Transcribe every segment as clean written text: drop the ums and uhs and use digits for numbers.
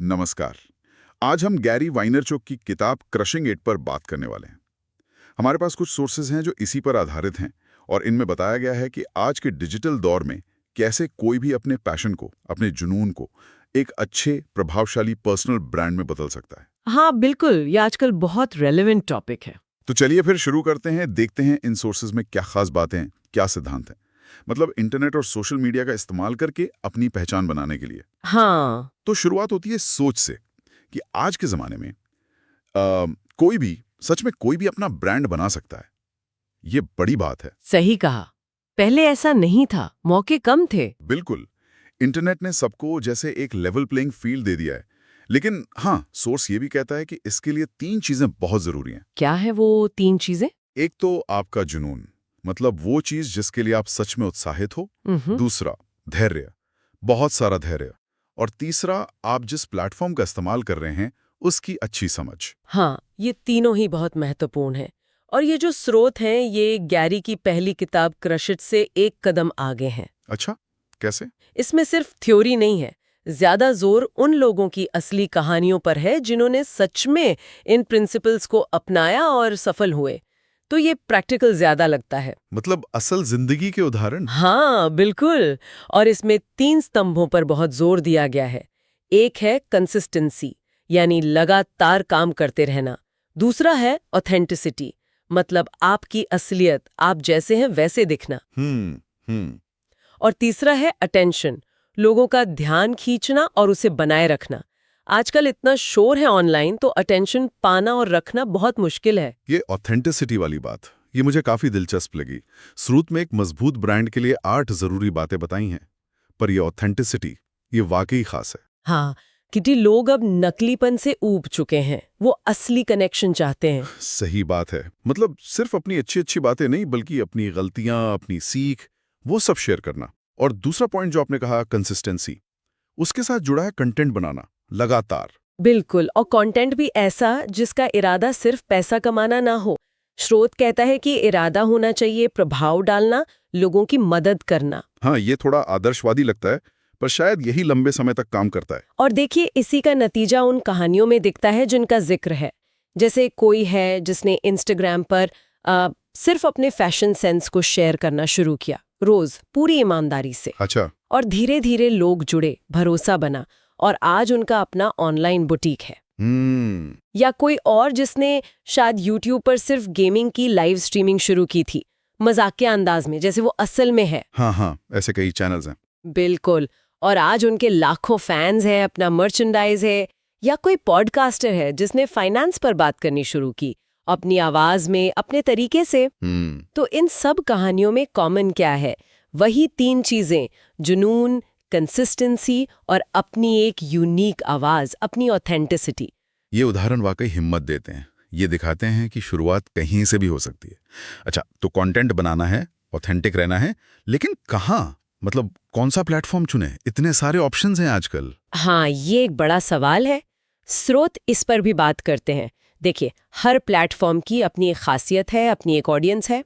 नमस्कार। आज हम गैरी वाइनरचुक की किताब क्रशिंग इट पर बात करने वाले हैं। हमारे पास कुछ सोर्सेज हैं जो इसी पर आधारित हैं और इनमें बताया गया है कि आज के डिजिटल दौर में कैसे कोई भी अपने पैशन को, अपने जुनून को एक अच्छे, प्रभावशाली पर्सनल ब्रांड में बदल सकता है। हाँ बिल्कुल, ये आजकल बहुत रेलेवेंट टॉपिक है। तो चलिए फिर शुरू करते हैं, देखते हैं इन सोर्सेज में क्या खास बातें हैं, क्या सिद्धांत हैं। मतलब इंटरनेट और सोशल मीडिया का इस्तेमाल करके अपनी पहचान बनाने के लिए। हाँ तो शुरुआत होती है सोच से कि आज के ज़माने में कोई भी, सच में कोई भी अपना ब्रांड बना सकता है। ये बड़ी बात है। सही कहा। पहले ऐसा नहीं था, मौके कम थे। बिल्कुल। इंटरनेट ने सबको जैसे एक लेवल प्लेइंग फील्ड दे दिया है। लेकिन हाँ, सोर्स ये भी कहता है कि इसके लिए 3 चीज़ें बहुत ज़रूरी हैं। क्या है वो 3 चीजें? एक तो आपका जुनून, मतलब वो चीज़ जिसके लिए आप सच में उत्साहित हो। दूसरा, धैर्य, बहुत सारा धैर्य। और तीसरा, आप जिस प्लेटफॉर्म का इस्तेमाल कर रहे हैं उसकी अच्छी समझ। हाँ, ये तीनों ही बहुत महत्वपूर्ण हैं। और ये जो स्रोत हैं, ये गैरी की पहली किताब क्रश इट से एक कदम आगे हैं। अच्छा, कैसे? इसमें सिर्फ थ्योरी नहीं है, ज्यादा जोर उन लोगों की असली कहानियों पर है जिन्होंने सच में इन प्रिंसिपल्स को अपनाया और सफल हुए। तो ये प्रैक्टिकल ज्यादा लगता है। मतलब असल जिंदगी के उदाहरण? हाँ बिल्कुल। और इसमें 3 स्तंभों पर बहुत जोर दिया गया है। एक है कंसिस्टेंसी, यानी लगातार काम करते रहना। दूसरा है ऑथेंटिसिटी, मतलब आपकी असलियत, आप जैसे हैं वैसे दिखना। हम्म। और तीसरा है अटेंशन, लोगों का ध्यान खींचना और उसे बनाए रखना। आजकल इतना शोर है ऑनलाइन, तो अटेंशन पाना और रखना बहुत मुश्किल है। ये ऑथेंटिसिटी वाली बात, ये मुझे काफी दिलचस्प लगी। स्रोत में एक मजबूत ब्रांड के लिए 8 जरूरी बातें बताई हैं, पर ये ऑथेंटिसिटी, ये वाकई खास है। हाँ, क्योंकि लोग अब नकलीपन से ऊब चुके हैं, वो असली कनेक्शन चाहते हैं। सही बात है। मतलब सिर्फ अपनी अच्छी अच्छी बातें नहीं, बल्कि अपनी गलतियां, अपनी सीख, वो सब शेयर करना। और दूसरा पॉइंट जो आपने कहा, कंसिस्टेंसी, उसके साथ जुड़ा है कंटेंट बनाना लगातार। बिल्कुल, और कंटेंट भी ऐसा जिसका इरादा सिर्फ पैसा कमाना ना हो। स्रोत कहता है कि इरादा होना चाहिए प्रभाव डालना, लोगों की मदद करना। हाँ, ये थोड़ा आदर्शवादी लगता है, पर शायद यही लंबे समय तक काम करता है। और देखिए, इसी का नतीजा उन कहानियों में दिखता है जिनका जिक्र है। जैसे कोई है जिसने इंस्टाग्राम पर सिर्फ अपने फैशन सेंस को शेयर करना शुरू किया, रोज पूरी ईमानदारी से। अच्छा। और धीरे धीरे लोग जुड़े, भरोसा बना, और आज उनका अपना ऑनलाइन बुटीक है। या कोई और जिसने शायद यूट्यूब पर सिर्फ गेमिंग की लाइव स्ट्रीमिंग शुरू की थी, मजाकिया अंदाज में, जैसे वो असल में है। हाँ, ऐसे कई चैनल्स हैं। बिल्कुल। और आज उनके लाखों फैंस हैं, अपना मर्चेंडाइज है। या कोई पॉडकास्टर है जिसने फाइनेंस पर बात करनी शुरू की, अपनी आवाज में, अपने तरीके से। तो इन सब कहानियों में कॉमन क्या है? वही 3 चीजें, जुनून, कंसिस्टेंसी और अपनी एक यूनिक आवाज, अपनी ऑथेंटिसिटी। ये उदाहरण वाकई हिम्मत देते हैं। ये दिखाते हैं कि शुरुआत कहीं से भी हो सकती है। अच्छा, तो कंटेंट बनाना है, ऑथेंटिक रहना है, लेकिन कहाँ? मतलब कौन सा प्लेटफॉर्म चुने? इतने सारे ऑप्शंस हैं आजकल। हाँ, ये एक बड़ा सवाल है। स्रोत इस पर भी बात करते हैं। देखिए, हर प्लेटफॉर्म की अपनी एक खासियत है, अपनी एक ऑडियंस है।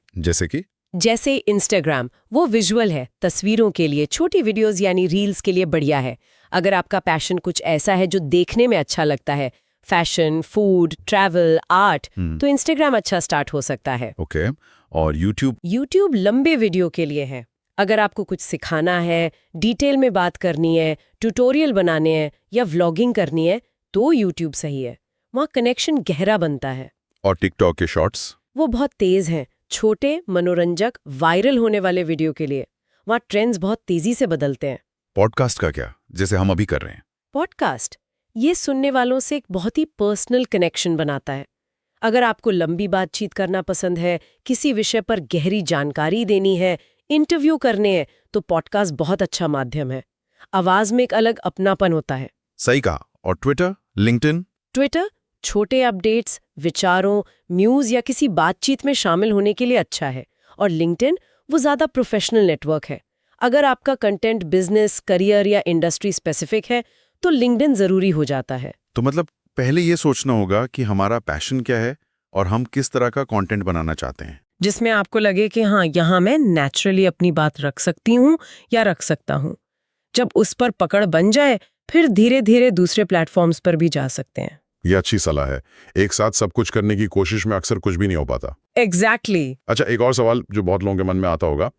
जैसे इंस्टाग्राम, वो विजुअल है, तस्वीरों के लिए, छोटी वीडियोस यानी रील्स के लिए बढ़िया है। अगर आपका पैशन कुछ ऐसा है जो देखने में अच्छा लगता है, फैशन, फूड, ट्रैवल, आर्ट, तो इंस्टाग्राम अच्छा स्टार्ट हो सकता है। ओके। और यूट्यूब लंबे वीडियो के लिए है। अगर आपको कुछ सिखाना है, डिटेल में बात करनी है, ट्यूटोरियल बनाने हैं या व्लॉगिंग करनी है, तो यूट्यूब सही है। वहाँ कनेक्शन गहरा बनता है। और टिकटॉक के शॉर्ट्स, वो बहुत तेज हैं, छोटे, मनोरंजक, वायरल होने वाले वीडियो के लिए। वहाँ ट्रेंड्स बहुत तेजी से बदलते हैं। पॉडकास्ट का क्या, जैसे हम अभी कर रहे हैं? पॉडकास्ट ये सुनने वालों से एक बहुत ही पर्सनल कनेक्शन बनाता है। अगर आपको लंबी बातचीत करना पसंद है, किसी विषय पर गहरी जानकारी देनी है, इंटरव्यू करने हैं, तो पॉडकास्ट बहुत अच्छा माध्यम है। आवाज में एक अलग अपनापन होता है। सही कहा। और ट्विटर छोटे अपडेट्स, विचारों, न्यूज़ या किसी बातचीत में शामिल होने के लिए अच्छा है। और लिंक्डइन वो ज़्यादा प्रोफेशनल नेटवर्क है। अगर आपका कंटेंट बिजनेस, करियर या इंडस्ट्री स्पेसिफिक है, तो लिंक्डइन ज़रूरी हो जाता है। तो मतलब पहले ये सोचना होगा कि हमारा पैशन क्या है और हम किस तरह का कंटेंट बनाना चाहते हैं, जिसमें आपको लगे कि हाँ, यहाँ मैं नेचुरली अपनी बात रख सकती हूँ या रख सकता हूँ। जब उस पर पकड़ बन जाए, फिर धीरे धीरे दूसरे प्लेटफॉर्म्स पर भी जा सकते हैं। ये अच्छी सलाह है। एक साथ सब कुछ करने की कोशिश में अक्सर कुछ भी नहीं हो पाता। एग्जैक्टली। अच्छा, एक और सवाल जो बहुत लोगों के मन में आता होगा,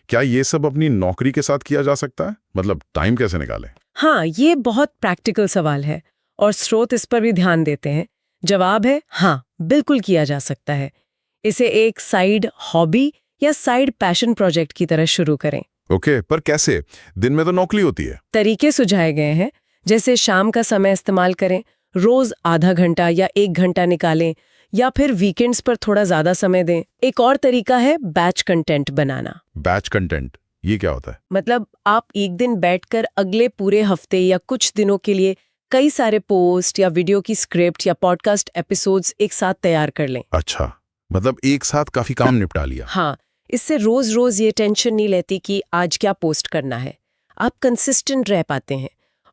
क्या ये सब अपनी नौकरी के साथ किया जा सकता है? मतलब टाइम कैसे निकालें? हाँ, ये बहुत प्रैक्टिकल सवाल है और स्रोत इस पर भी ध्यान देते हैं। जवाब है हाँ, बिल्कुल किया जा सकता है। इसे एक साइड हॉबी या साइड पैशन प्रोजेक्ट की तरह शुरू करें। ओके, पर कैसे? दिन में तो नौकरी होती है। तरीके सुझाए गए हैं, जैसे शाम का समय इस्तेमाल करें, रोज आधा घंटा या 1 घंटा निकालें, या फिर वीकेंड्स पर थोड़ा ज्यादा समय दें। एक और तरीका है बैच कंटेंट बनाना। बैच कंटेंट, ये क्या होता है? मतलब आप एक दिन बैठकर अगले पूरे हफ्ते या कुछ दिनों के लिए कई सारे पोस्ट या वीडियो की स्क्रिप्ट या पॉडकास्ट एपिसोड्स एक साथ तैयार कर लें। अच्छा, मतलब एक साथ काफी काम निपटा लिया। हाँ, इससे रोज रोज ये टेंशन नहीं रहती कि आज क्या पोस्ट करना है। आप कंसिस्टेंट रह पाते हैं।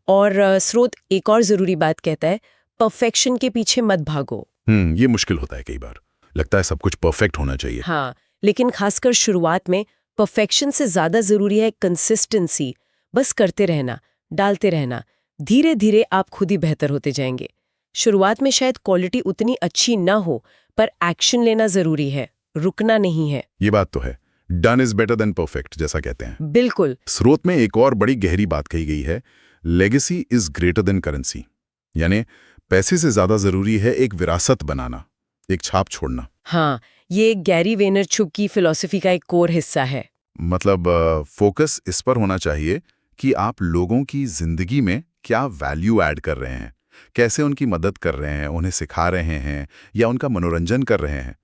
और स्रोत एक और जरूरी बात कहता है, परफेक्शन के पीछे मत भागो। ये मुश्किल होता है कई बार। लगता है सब कुछ परफेक्ट होना चाहिए। हाँ, लेकिन खासकर शुरुआत में परफेक्शन से ज्यादा जरूरी है कंसिस्टेंसी। बस करते रहना, डालते रहना। धीरे धीरे आप खुद ही बेहतर होते जाएंगे। शुरुआत में शायद क्वालिटी उतनी अच्छी ना हो, पर एक्शन लेना जरूरी है, रुकना नहीं है। ये बात तो है। Done is better than perfect, जैसा कहते हैं। बिल्कुल। स्रोत में एक और बड़ी गहरी बात कही गई है, legacy is greater than currency. यानी पैसे से ज्यादा जरूरी है एक विरासत बनाना, एक छाप छोड़ना। हाँ, ये गैरी वेनरचुक की फिलॉसफी का एक कोर हिस्सा है। मतलब फोकस इस पर होना चाहिए कि आप लोगों की जिंदगी में क्या वैल्यू ऐड कर रहे हैं, कैसे उनकी मदद कर रहे हैं, उन्हें सिखा रहे हैं या उनका मनोरंजन कर रहे हैं।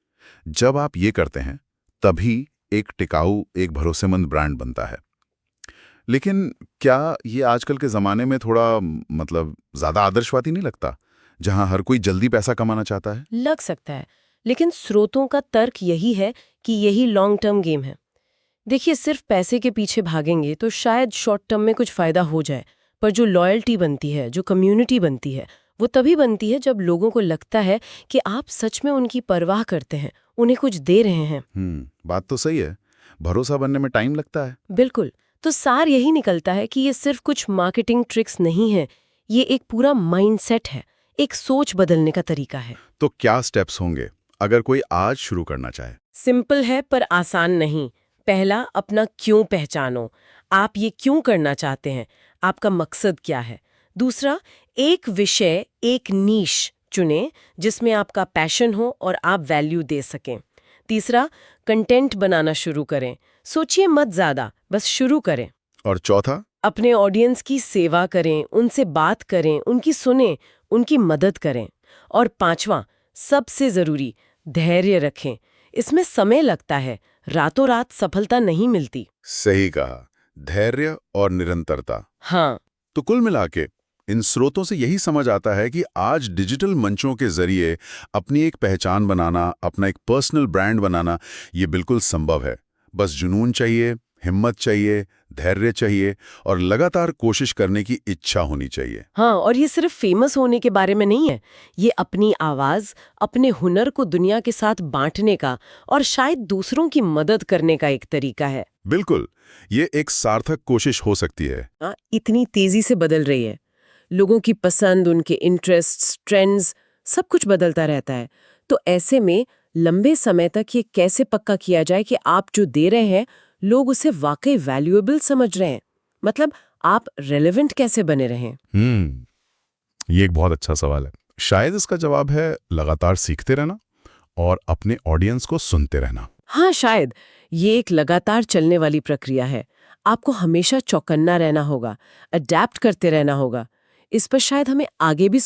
जब आप ये करते हैं तभी एक टिकाऊ, एक भरोसेमंद ब्रांड बनता है। लेकिन क्या ये आजकल के ज़माने में थोड़ा मतलब ज़्यादा आदर्शवादी नहीं लगता, जहां हर कोई जल्दी पैसा कमाना चाहता है? लग सकता है, लेकिन स्रोतों का तर्क यही है कि यही लॉन्ग टर्म गेम है। देखिए, सिर्फ पैसे के पीछे भागेंगे तो शायद शॉर्ट टर्म में कुछ फायदा हो जाए, पर जो लॉयल्टी बनती है, जो कम्युनिटी बनती है, वो तभी बनती है जब लोगों को लगता है कि आप सच में उनकी परवाह करते हैं, उन्हें कुछ दे रहे हैं। बात तो सही है। भरोसा बनने में टाइम लगता है। बिल्कुल। तो सार यही निकलता है कि ये सिर्फ कुछ मार्केटिंग ट्रिक्स नहीं है, ये एक पूरा माइंडसेट है, एक सोच बदलने का तरीका है। तो क्या स्टेप्स होंगे अगर कोई आज शुरू करना चाहे? सिंपल है पर आसान नहीं। पहला, अपना क्यों पहचानो। आप ये क्यों करना चाहते हैं, आपका मकसद क्या है। दूसरा, एक विषय, एक नीश चुनें जिसमें आपका पैशन हो और आप वैल्यू दे सकें। तीसरा, कंटेंट बनाना शुरू करें। सोचिए मत ज़्यादा, बस शुरू करें। और चौथा? अपने ऑडियंस की सेवा करें, उनसे बात करें, उनकी सुनें, उनकी मदद करें। और पांचवा, सबसे ज़रूरी, धैर्य रखें। इसमें समय लगता है, रातों रात सफलता नहीं मिलती। सही कहा, धैर्य और निरंतरता। हाँ। तो कुल मिला के इन स्रोतों से यही समझ आता है कि आज डिजिटल मंचों के जरिए अपनी एक पहचान बनाना, अपना एक पर्सनल ब्रांड बनाना, ये बिल्कुल संभव है। बस जुनून चाहिए, हिम्मत चाहिए, धैर्य चाहिए और लगातार कोशिश करने की इच्छा होनी चाहिए। हाँ, और ये सिर्फ फेमस होने के बारे में नहीं है, ये अपनी आवाज, अपने हुनर को दुनिया के साथ बांटने का और शायद दूसरों की मदद करने का एक तरीका है। बिल्कुल, ये एक सार्थक कोशिश हो सकती है। इतनी तेजी से बदल रही है, लोगों की पसंद, उनके इंटरेस्ट्स, ट्रेंड्स, सब कुछ बदलता रहता है। तो ऐसे में लंबे समय तक ये कैसे पक्का किया जाए कि आप जो दे रहे हैं लोग उसे वाकई वैल्यूएबल समझ रहे हैं, मतलब आप रेलेवेंट कैसे बने रहें? ये एक बहुत अच्छा सवाल है। शायद इसका जवाब है लगातार सीखते रहना और अपने ऑडियंस को सुनते रहना। हाँ, शायद ये एक लगातार चलने वाली प्रक्रिया है। आपको हमेशा चौकन्ना रहना होगा, अडैप्ट करते रहना होगा। इस पर शायद हमें आगे भी